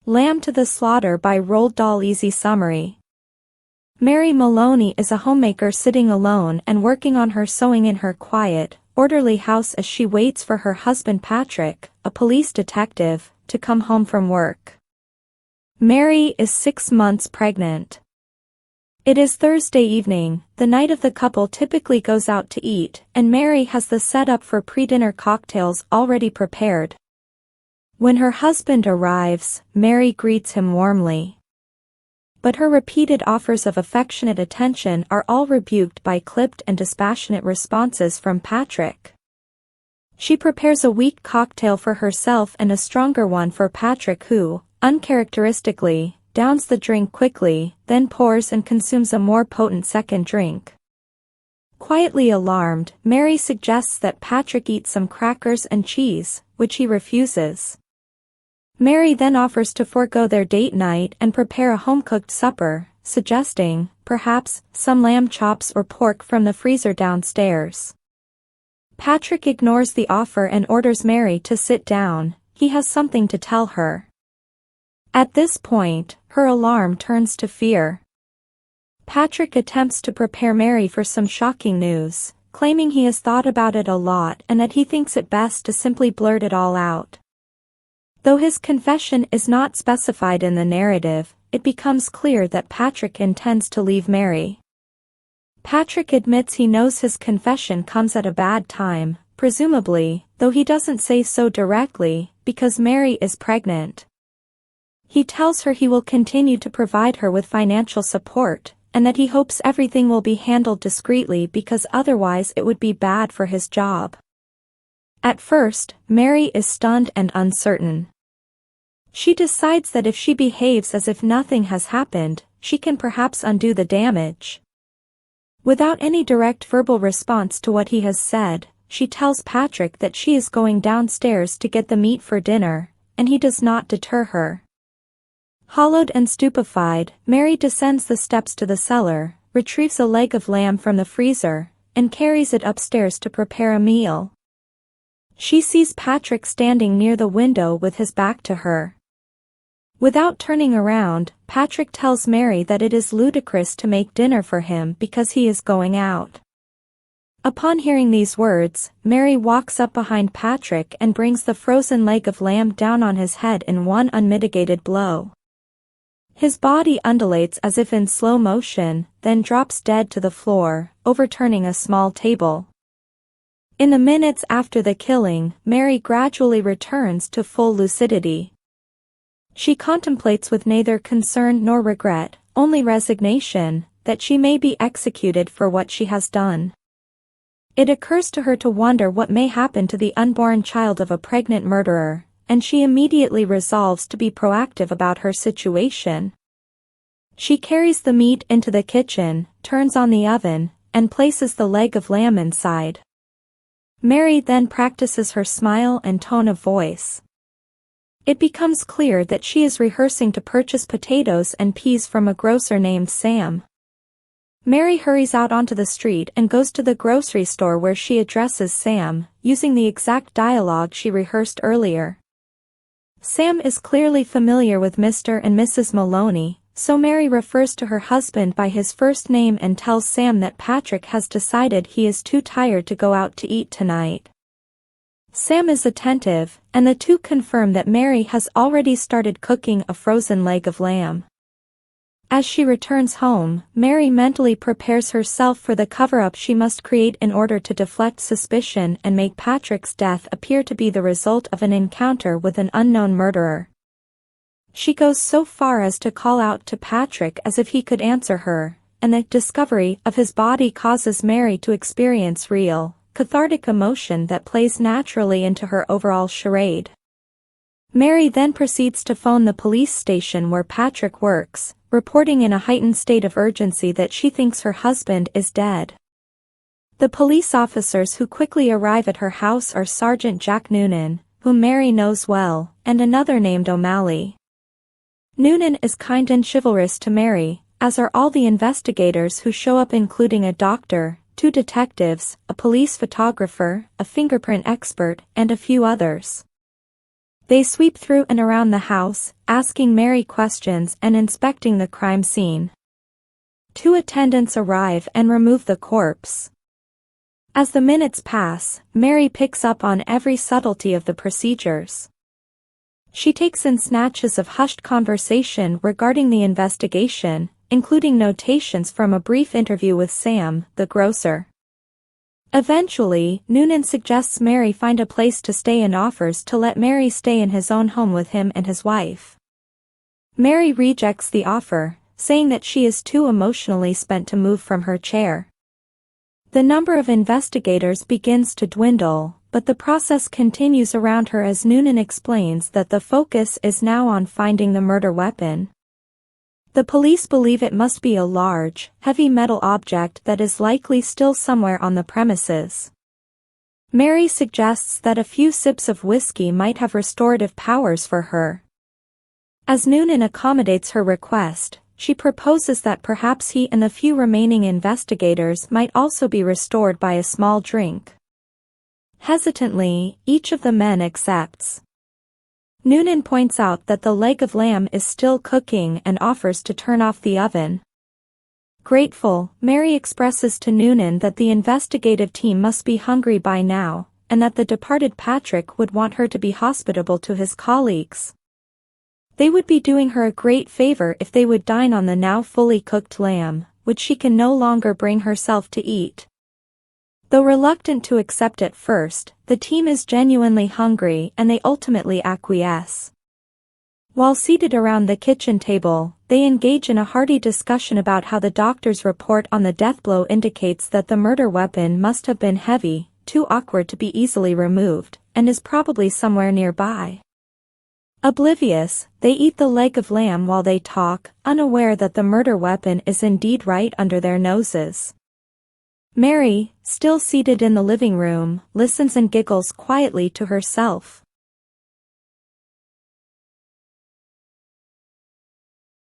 Lamb to the Slaughter by Roald Dahl. Easy summary. Mary Maloney is a homemaker sitting alone and working on her sewing in her quiet, orderly house as she waits for her husband Patrick, a police detective, to come home from work. Mary is 6 months pregnant. It is Thursday evening, the night of the couple typically goes out to eat, and Mary has the setup for pre-dinner cocktails already prepared. When her husband arrives, Mary greets him warmly. But her repeated offers of affectionate attention are all rebuked by clipped and dispassionate responses from Patrick. She prepares a weak cocktail for herself and a stronger one for Patrick, who, uncharacteristically, downs the drink quickly, then pours and consumes a more potent second drink. Quietly alarmed, Mary suggests that Patrick eat some crackers and cheese, which he refuses. Mary then offers to forego their date night and prepare a home-cooked supper, suggesting, perhaps, some lamb chops or pork from the freezer downstairs. Patrick ignores the offer and orders Mary to sit down. He has something to tell her. At this point, her alarm turns to fear. Patrick attempts to prepare Mary for some shocking news, claiming he has thought about it a lot and that he thinks it best to simply blurt it all out. Though his confession is not specified in the narrative, it becomes clear that Patrick intends to leave Mary. Patrick admits he knows his confession comes at a bad time, presumably, though he doesn't say so directly, because Mary is pregnant. He tells her he will continue to provide her with financial support, and that he hopes everything will be handled discreetly because otherwise it would be bad for his job. At first, Mary is stunned and uncertain. She decides that if she behaves as if nothing has happened, she can perhaps undo the damage. Without any direct verbal response to what he has said, she tells Patrick that she is going downstairs to get the meat for dinner, and he does not deter her. Hollowed and stupefied, Mary descends the steps to the cellar, retrieves a leg of lamb from the freezer, and carries it upstairs to prepare a meal. She sees Patrick standing near the window with his back to her. Without turning around, Patrick tells Mary that it is ludicrous to make dinner for him because he is going out. Upon hearing these words, Mary walks up behind Patrick and brings the frozen leg of lamb down on his head in one unmitigated blow. His body undulates as if in slow motion, then drops dead to the floor, overturning a small table. In the minutes after the killing, Mary gradually returns to full lucidity. She contemplates with neither concern nor regret, only resignation, that she may be executed for what she has done. It occurs to her to wonder what may happen to the unborn child of a pregnant murderer, and she immediately resolves to be proactive about her situation. She carries the meat into the kitchen, turns on the oven, and places the leg of lamb inside. Mary then practices her smile and tone of voice. It becomes clear that she is rehearsing to purchase potatoes and peas from a grocer named Sam. Mary hurries out onto the street and goes to the grocery store where she addresses Sam, using the exact dialogue she rehearsed earlier. Sam is clearly familiar with Mr. and Mrs. Maloney, so Mary refers to her husband by his first name and tells Sam that Patrick has decided he is too tired to go out to eat tonight. Sam is attentive, and the two confirm that Mary has already started cooking a frozen leg of lamb. As she returns home, Mary mentally prepares herself for the cover-up she must create in order to deflect suspicion and make Patrick's death appear to be the result of an encounter with an unknown murderer. She goes so far as to call out to Patrick as if he could answer her, and the discovery of his body causes Mary to experience real, cathartic emotion that plays naturally into her overall charade. Mary then proceeds to phone the police station where Patrick works, reporting in a heightened state of urgency that she thinks her husband is dead. The police officers who quickly arrive at her house are Sergeant Jack Noonan, whom Mary knows well, and another named O'Malley. Noonan is kind and chivalrous to Mary, as are all the investigators who show up, including a doctor, 2 detectives, a police photographer, a fingerprint expert, and a few others. They sweep through and around the house, asking Mary questions and inspecting the crime scene. 2 attendants arrive and remove the corpse. As the minutes pass, Mary picks up on every subtlety of the procedures. She takes in snatches of hushed conversation regarding the investigation, including notations from a brief interview with Sam, the grocer. Eventually, Noonan suggests Mary find a place to stay and offers to let Mary stay in his own home with him and his wife. Mary rejects the offer, saying that she is too emotionally spent to move from her chair. The number of investigators begins to dwindle, but the process continues around her as Noonan explains that the focus is now on finding the murder weapon. The police believe it must be a large, heavy metal object that is likely still somewhere on the premises. Mary suggests that a few sips of whiskey might have restorative powers for her. As Noonan accommodates her request, she proposes that perhaps he and the few remaining investigators might also be restored by a small drink. Hesitantly, each of the men accepts. Noonan points out that the leg of lamb is still cooking and offers to turn off the oven. Grateful, Mary expresses to Noonan that the investigative team must be hungry by now, and that the departed Patrick would want her to be hospitable to his colleagues. They would be doing her a great favor if they would dine on the now fully cooked lamb, which she can no longer bring herself to eat. Though reluctant to accept at first, the team is genuinely hungry and they ultimately acquiesce. While seated around the kitchen table, they engage in a hearty discussion about how the doctor's report on the death blow indicates that the murder weapon must have been heavy, too awkward to be easily removed, and is probably somewhere nearby. Oblivious, they eat the leg of lamb while they talk, unaware that the murder weapon is indeed right under their noses. Mary, still seated in the living room, listens and giggles quietly to herself.